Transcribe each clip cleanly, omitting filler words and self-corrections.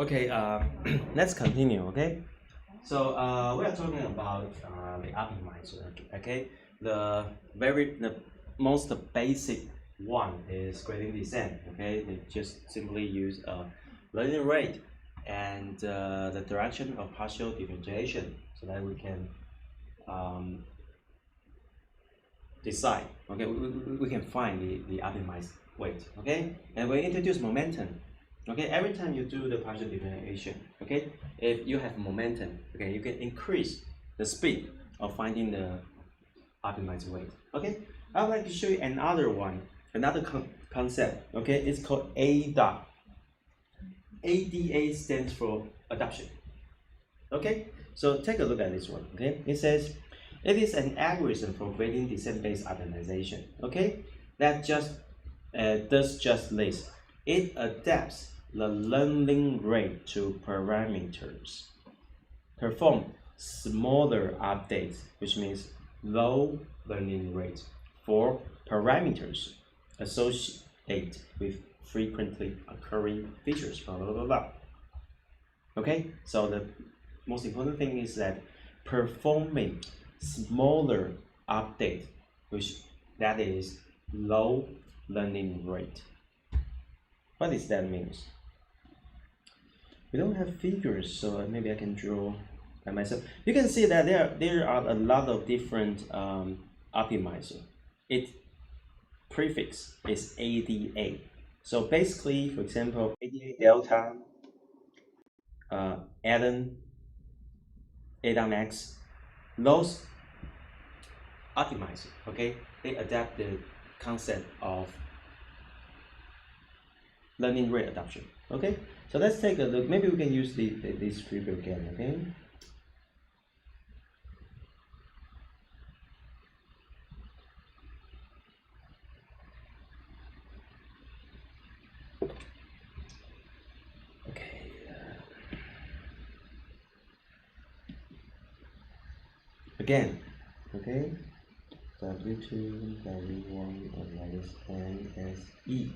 Okay, let's continue. Okay, so we are talking about the optimizer. Okay, the most basic one is gradient descent. Okay, they just simply use a learning rate and the direction of partial differentiation, so that we can decide. Okay, we can find the optimized weight. Okay, and we introduce momentum. Okay, every time you do the partial differentiation, okay, if you have momentum, okay, you can increase the speed of finding the optimized weight. Okay, I would like to show you another one, another concept. Okay, it's called A dot. ADA stands for adoption. Okay, so take a look at this one. Okay, it says it is an algorithm for gradient descent based optimization. Okay, that just does just this. It adapts the learning rate to parameters. Perform smaller updates, which means low learning rate for parameters associated with frequently occurring features. Blah, blah, blah, blah. Okay, so the most important thing is that performing smaller update, which that is low learning rate. What does that mean? We don't have figures, so maybe I can draw by myself. You can see that there are a lot of different optimizer. Its prefix is ADA. So basically, for example, ADA delta, Adam, ADA max, those optimizer, okay, they adapt the concept of learning rate adoption. Okay, so let's take a look. Maybe we can use this figure again. Okay, okay. Again, okay, W2, W1, and minus NSE.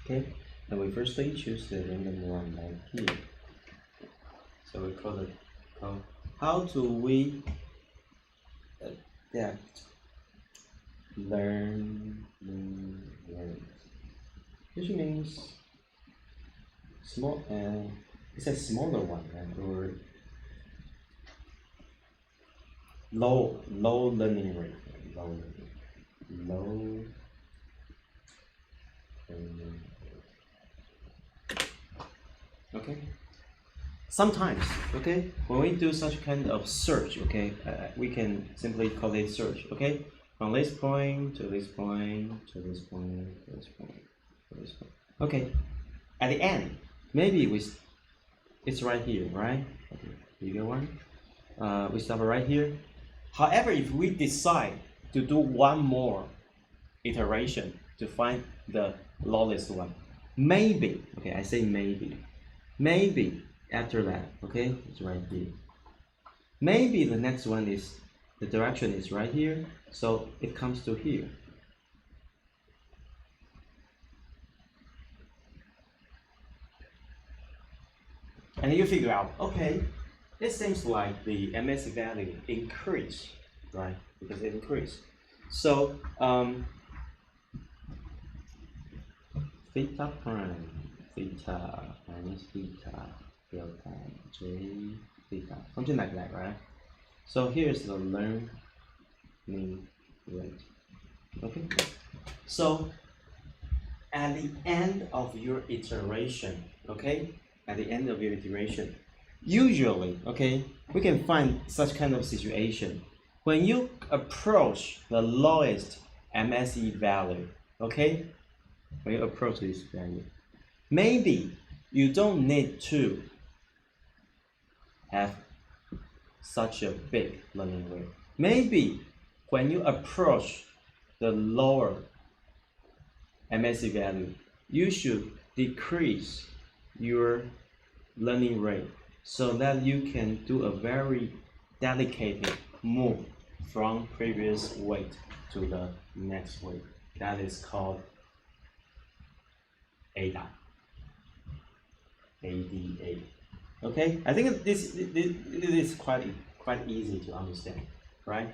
Okay, and we firstly choose the random one right here. So we call it how do we adapt learning rate, which means small. It's a smaller one, right? Or low learning rate, low learning rate. Okay. Sometimes, okay, when we do such kind of search, okay, we can simply call it search. Okay, from this point to this point to this point to this point to this point. Okay, at the end, maybe it's right here, right? Okay, bigger one. We stop right here. However, if we decide to do one more iteration to find the lowest one, maybe, okay, I say maybe after that, okay, it's right here. Maybe the next one is, the direction is right here, so it comes to here. And you figure out, okay, it seems like the MS value increased, right? Because it increased. So theta prime, theta minus theta delta J theta, something like that, right? So here's the learning rate. Okay. So at the end of your iteration, okay, at the end of your iteration, usually, okay, we can find such kind of situation when you approach the lowest MSE value, okay, when you approach this value, maybe you don't need to have such a big learning rate. Maybe when you approach the lower MSE value, you should decrease your learning rate so that you can do a very delicate move from previous weight to the next weight. That is called ADA. ADA. Okay, I think this is quite easy to understand, right?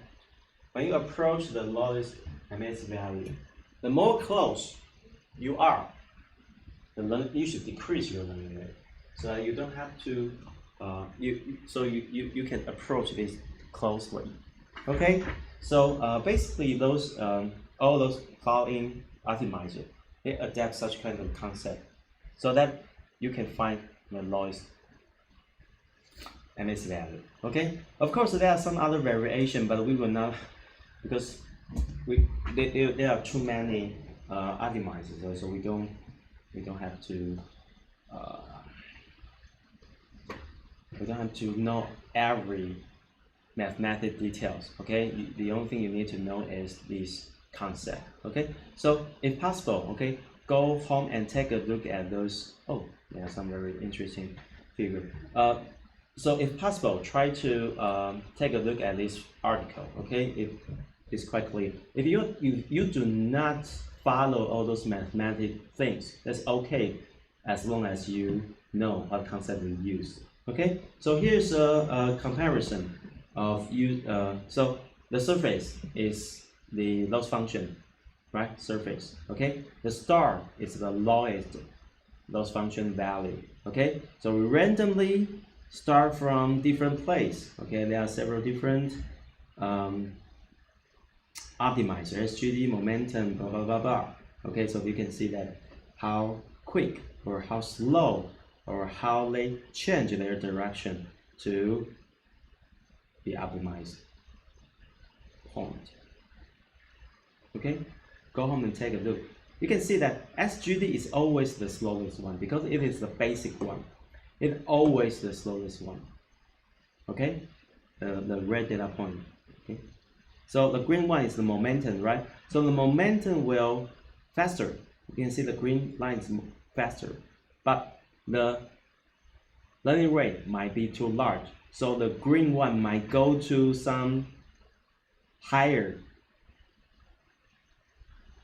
When you approach the lowest MS value, the more close you are, you should decrease your learning rate, so that you don't have to you can approach this closely. Okay, so basically those all those following optimizer, they adapt such kind of concept so that you can find the lowest MS value. Okay, of course there are some other variation, but we will not, because there are too many optimizers, so we don't have to know every mathematical details. Okay, the only thing you need to know is this concept. Okay, so if possible, okay, go home and take a look at those. Oh, yeah, some very interesting figure. So if possible, try to take a look at this article. Okay, it's quite clear. If you do not follow all those mathematical things, that's okay, as long as you know what concept we use. Okay, so here's a comparison of so the surface is the loss function, right? Surface. Okay, the star is the lowest loss function value. Okay, so we randomly start from different place. Okay, there are several different optimizer, SGD, momentum, blah blah blah blah. Okay, so you can see that how quick or how slow or how they change their direction to the optimized point. Okay, go home and take a look. You can see that SGD is always the slowest one because it is the basic one. It's always the slowest one. Okay, the red data point. Okay, so the green one is the momentum, right? So the momentum will faster. You can see the green line is faster, but the learning rate might be too large. So the green one might go to some higher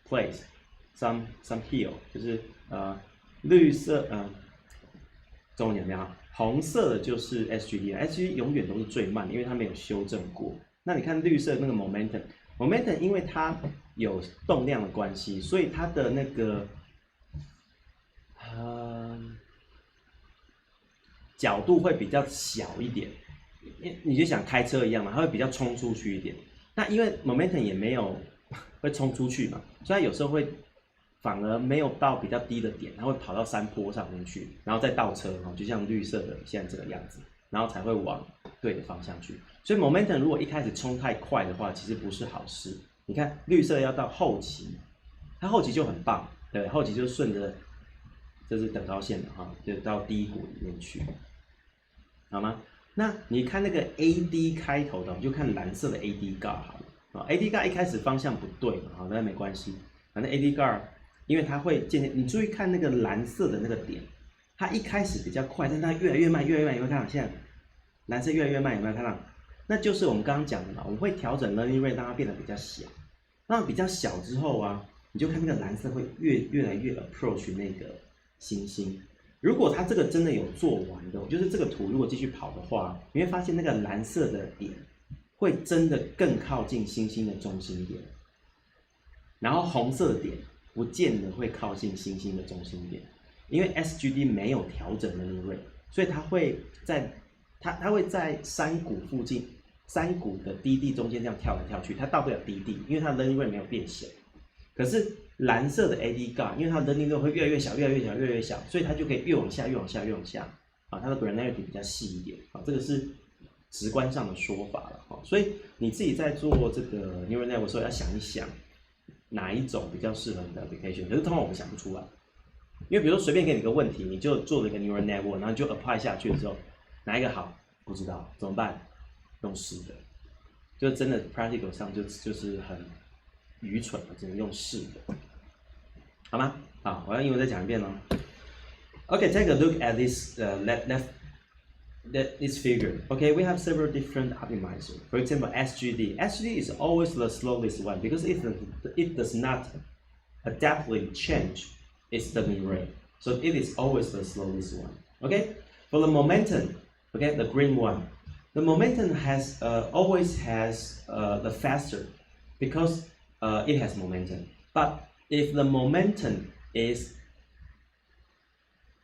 place, some hill， 就是绿色中间有没有？红色的就是 SGD，SGD 永远都是最慢的，因为它没有修正过。那你看绿色那个 momentum， 因为它有动量的关系，所以它的那个角度会比较小一点。你就想开车一样嘛，它会比较冲出去一点。那因为 momentum 也没有会冲出去嘛，所以它有时候会反而没有到比较低的点，它会跑到山坡上面去，然后再倒车，就像绿色的现在这个样子，然后才会往对的方向去。所以 momentum 如果一开始冲太快的话，其实不是好事。你看绿色要到后期，它后期就很棒，对，后期就顺着这是等高线的哈，就到低谷里面去，好吗？那你看那个 AD 开头的，我们就看蓝色的 AD 杠好了。AD 杠一开始方向不对嘛，好，那没关系，反正 AD 杠，因为它会渐渐，你注意看那个蓝色的那个点，它一开始比较快，但是它越来越慢，越来越慢，有没有看到？现在蓝色越来越慢，有没有看到？那就是我们刚刚讲的嘛，我们会调整 learning rate 让它变得比较小，那比较小之后啊，你就看那个蓝色会越来越 approach 那个星星。如果它这个真的有做完的，就是这个图如果继续跑的话，你会发现那个蓝色的点会真的更靠近星星的中心点，然后红色的点不见得会靠近星星的中心点，因为 SGD 没有调整 learning rate， 所以它会在山谷附近，山谷的低地中间这样跳来跳去，它到不了低地，因为它的 learning rate 没有变小。可是蓝色的 AD 杠，因为它的 learning rate 会越来越小，越来越小，越来越小，所以它就可以越往下，越往下，越往下，啊，它的 granularity 比较细一点，啊，这个是直观上的说法了，哈，所以你自己在做这个 neural network 的时候要想一想，哪一种比较适合你的 application， 可是通常我们想不出来，因为比如说随便给你一个问题，你就做了一个 neural network， 然后就 apply 下去的时候，哪一个好不知道怎么办？用试的，就真的 practical 上就是很愚蠢的，只能用试的。好吗？好，我要英文再讲一遍哦。Okay, take a look at this this figure. Okay, we have several different optimizers. For example, SGD. SGD is always the slowest one because it does not adaptively change its learning rate. So it is always the slowest one. Okay, for the momentum, okay, the green one, the momentum has always has the faster because it has momentum. But if the momentum is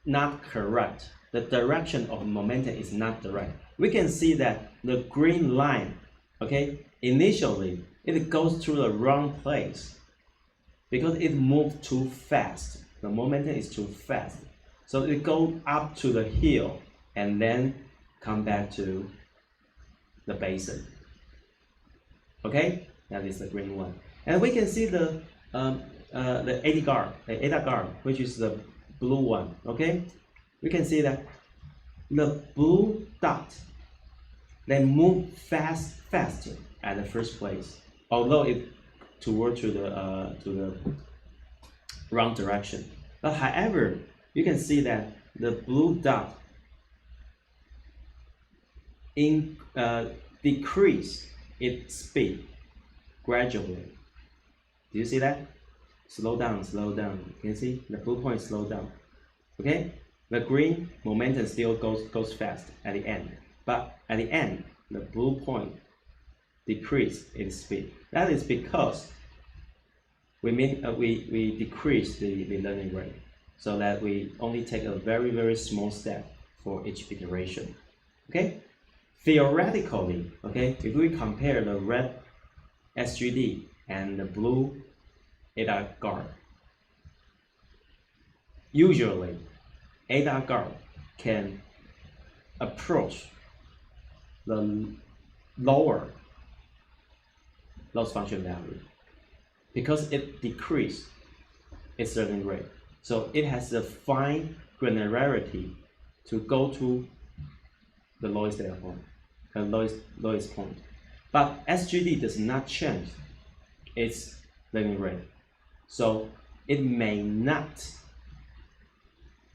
not correct, the direction of momentum is not direct, we can see that the green line, okay, initially it goes through the wrong place because it moved too fast. The momentum is too fast, so it goes up to the hill and then come back to the basin. Okay, that is the green one, and we can see the ADA guard, which is the blue one. Okay, we can see that the blue dot they move faster at the first place, although it toward to the wrong direction. But however, you can see that the blue dot decrease its speed gradually. Do you see that? Slow down, slow down. You can see the blue point slow down. Okay, the green momentum still goes fast at the end, but at the end the blue point decrease its speed. That is because we decrease the learning rate, so that we only take a very small step for each iteration. Okay, theoretically, okay, if we compare the red SGD and the blue ADA guard, usually ADA guard can approach the lower loss function value because it decreased its learning rate. So it has a fine granularity to go to the lowest data point, lowest point. But SGD does not change its learning rate, so it may not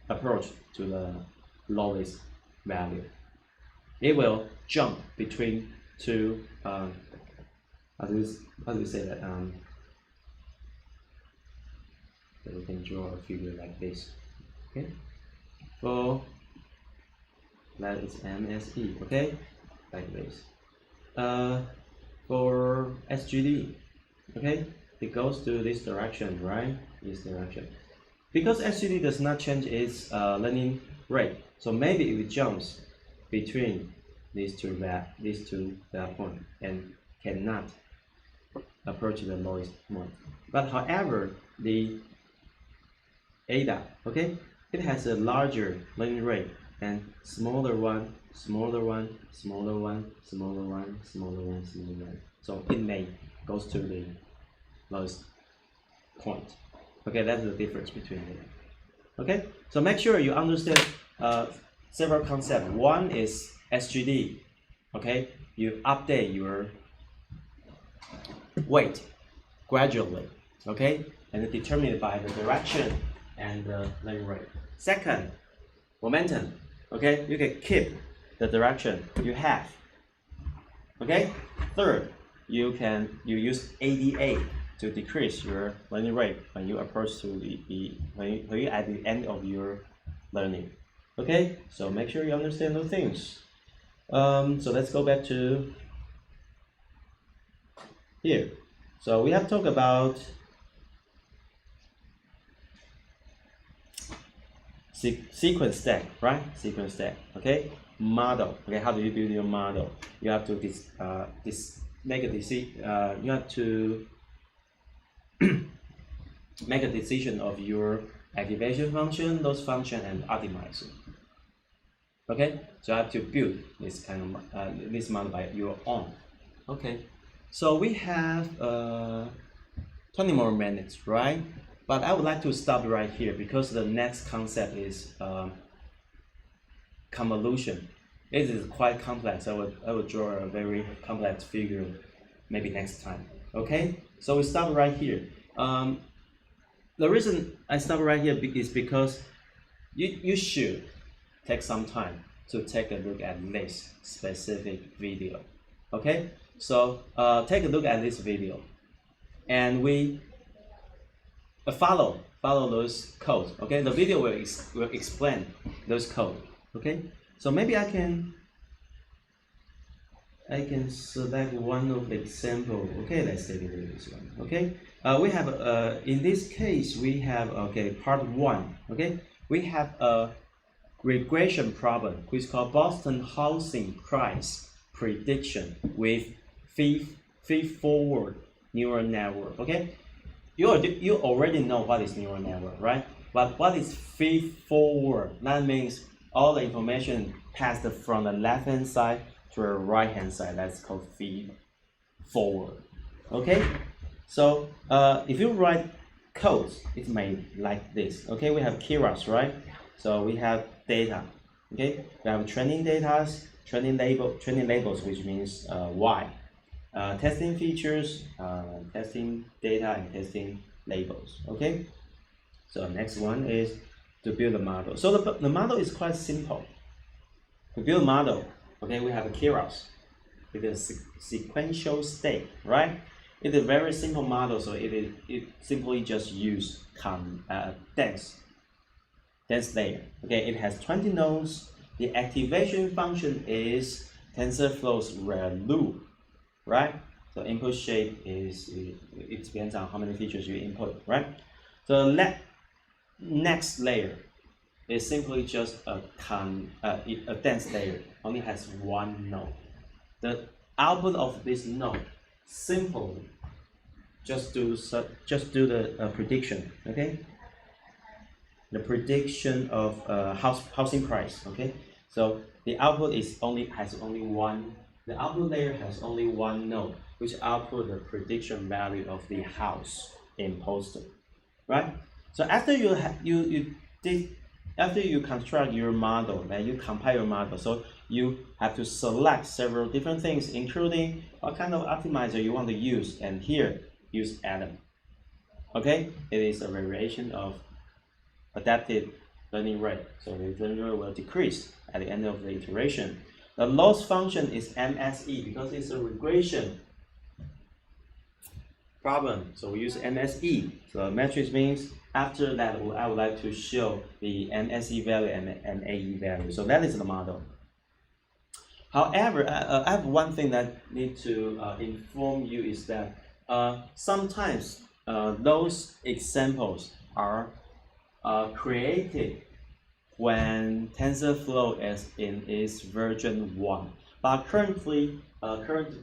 approach to the lowest value. It will jump between two. How do you say that? So we can draw a figure like this. Okay, for that is MSE. Okay, like this. For SGD, okay, it goes to this direction, right? This direction. Because SGD does not change its learning rate, so maybe it jumps between these two data points and cannot approach the lowest one. But however, the ADA, okay, it has a larger learning rate and smaller one, smaller one, smaller one, smaller one, smaller one, smaller one. So it may goes to the lowest point. Okay, that's the difference between them. Okay, so make sure you understand several concepts. One is SGD. Okay, you update your weight gradually. Okay, and determined by the direction and the learning rate. Second, momentum. Okay, you can keep the direction you have. Okay. Third, you use ADA to decrease your learning rate when you approach to when you at the end of your learning. Okay, so make sure you understand those things. So let's go back to here. So we have talked about sequence stack, right? Sequence stack. Okay, model. Okay, how do you build your model? You have to make a decision. You have to make a decision of your activation function, loss function, and optimizer. Okay, so you have to build this kind of this model by your own. Okay, so we have 20 more minutes, right? But I would like to stop right here because the next concept is convolution. It is quite complex. I will draw a very complex figure maybe next time. Okay, so we stop right here. The reason I stop right here is because you should take some time to take a look at this specific video. Okay, so take a look at this video, and we follow those codes. Okay, the video will explain those codes. Okay, so maybe I can select one of the example. Okay, let's take a look at this one. Okay, we have in this case we have part one. Okay, we have a regression problem which is called Boston housing price prediction with feed-forward neural network. Okay, you already know what is neural network, right? But what is feed-forward? That means all the information passed from the left-hand side to the right-hand side. That's called feed-forward. Okay, so if you write codes, it's made like this. Okay, we have keywords, right? So we have data. Okay, we have training data, training labels, which means Y. Testing features, testing data, and testing labels. Okay, so next one is to build a model. So the model is quite simple. To build a model, okay, we have a keywords. It is sequential state, right? It's a very simple model, so it simply just use dense layer. Okay, it has 20 nodes. The activation function is TensorFlow's ReLU, right? So input shape is it depends on how many features you input, right? So next layer is simply just a dense layer, only has one node. The output of this node simply just do the prediction, okay? The prediction of housing price, okay? So the output has only one. The output layer has only one node, which output the prediction value of the house in poster, right? So after after you construct your model, then you compile your model. So you have to select several different things, including what kind of optimizer you want to use. And here, use Adam. Okay, it is a variation of adaptive learning rate. So the learning rate will decrease at the end of the iteration. The loss function is MSE because it's a regression problem. So we use MSE. So matrix means after that, I would like to show the MSE value and MAE value. So that is the model. However, I have one thing that I need to inform you is that sometimes those examples are created when TensorFlow is in its version 1. But currently, current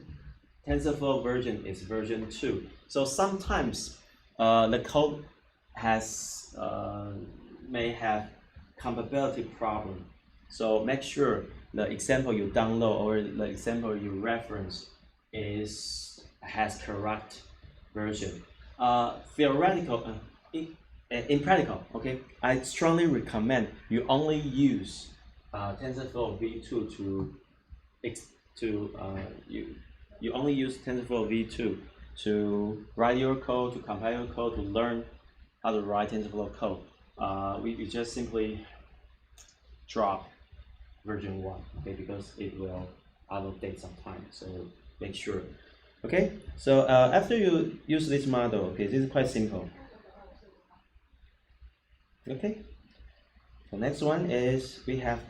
TensorFlow version is version 2. So sometimes the code may have compatibility problem. So make sure the example you download or the example you reference has correct version. In practical, okay, I strongly recommend you only use TensorFlow v2 you only use TensorFlow v2 to write your code, to compile your code, to learn how to write TensorFlow code. We just simply drop version 1, okay, because it will out-of-date sometime. So make sure. Okay, so after you use this model, okay, this is quite simple. Okay, the next one is we have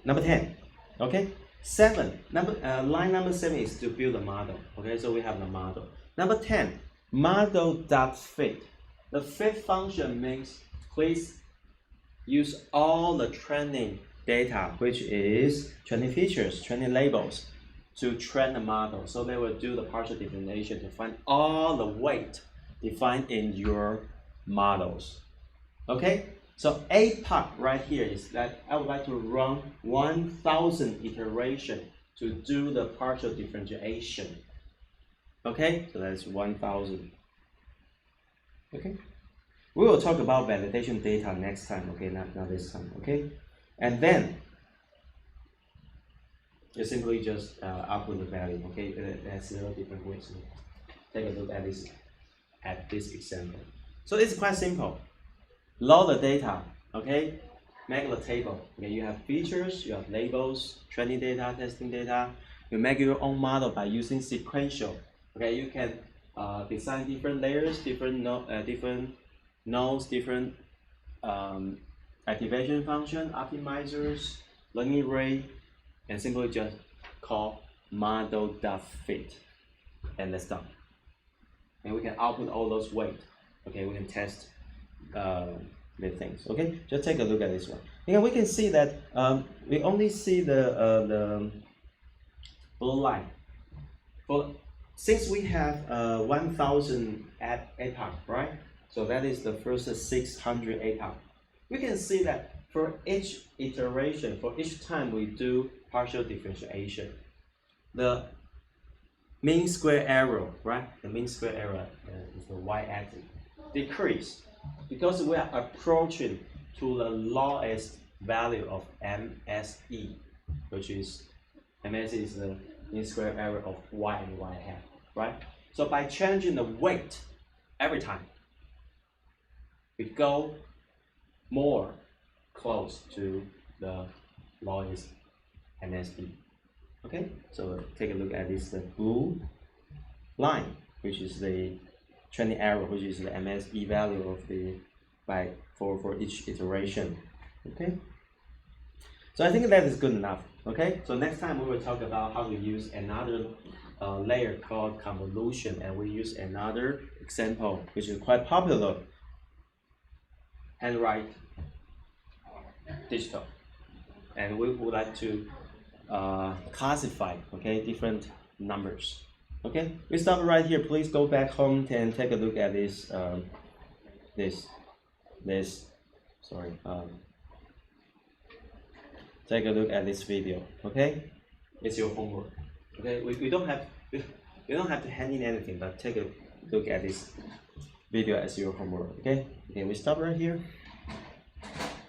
number 10. Okay, line number 7 is to build a model. Okay, so we have the model. Number 10, model.fit. The fit function means please use all the training data, which is training features, training labels, to train the model. So they will do the partial differentiation to find all the weight defined in your models. Okay, so A part right here is that I would like to run 1,000 iterations to do the partial differentiation. Okay, so that's 1,000. Okay, we will talk about validation data next time. Okay, not this time. Okay, and then you simply just output the value. Okay, there's 0 different ways. Take a look at this example. So it's quite simple. Load the data. Okay, make the table. Okay, you have features, you have labels, training data, testing data. You make your own model by using sequential. Okay, you can design different layers, different nodes, different activation function, optimizers, learning rate, and simply just call model.fit, and that's done. And we can output all those weight. Okay, we can test the things. Okay, just take a look at this one. Again, we can see that we only see the blue line. Since we have 1,000 epoch, right? So that is the first 600 epoch. We can see that for each iteration, for each time we do partial differentiation, the mean square error, right? The mean square error is the y-axis, decrease because we are approaching to the lowest value of MSE, which is MSE is the mean square error of y and y hat, right? So by changing the weight every time, we go more close to the lowest MSE. Okay, so take a look at this the blue line, which is the training error, which is the MSE value of the for each iteration. Okay, so I think that is good enough. Okay, so next time we will talk about how to use another layer called convolution, and we use another example which is quite popular, handwrite digital, and we would like to classify, okay, different numbers. Okay, we stop right here. Please go back home and take a look at this take a look at this video. Okay, it's your homework. Okay, we don't have you don't have to hand in anything, but take a look at this video as your homework. Okay, we stop right here.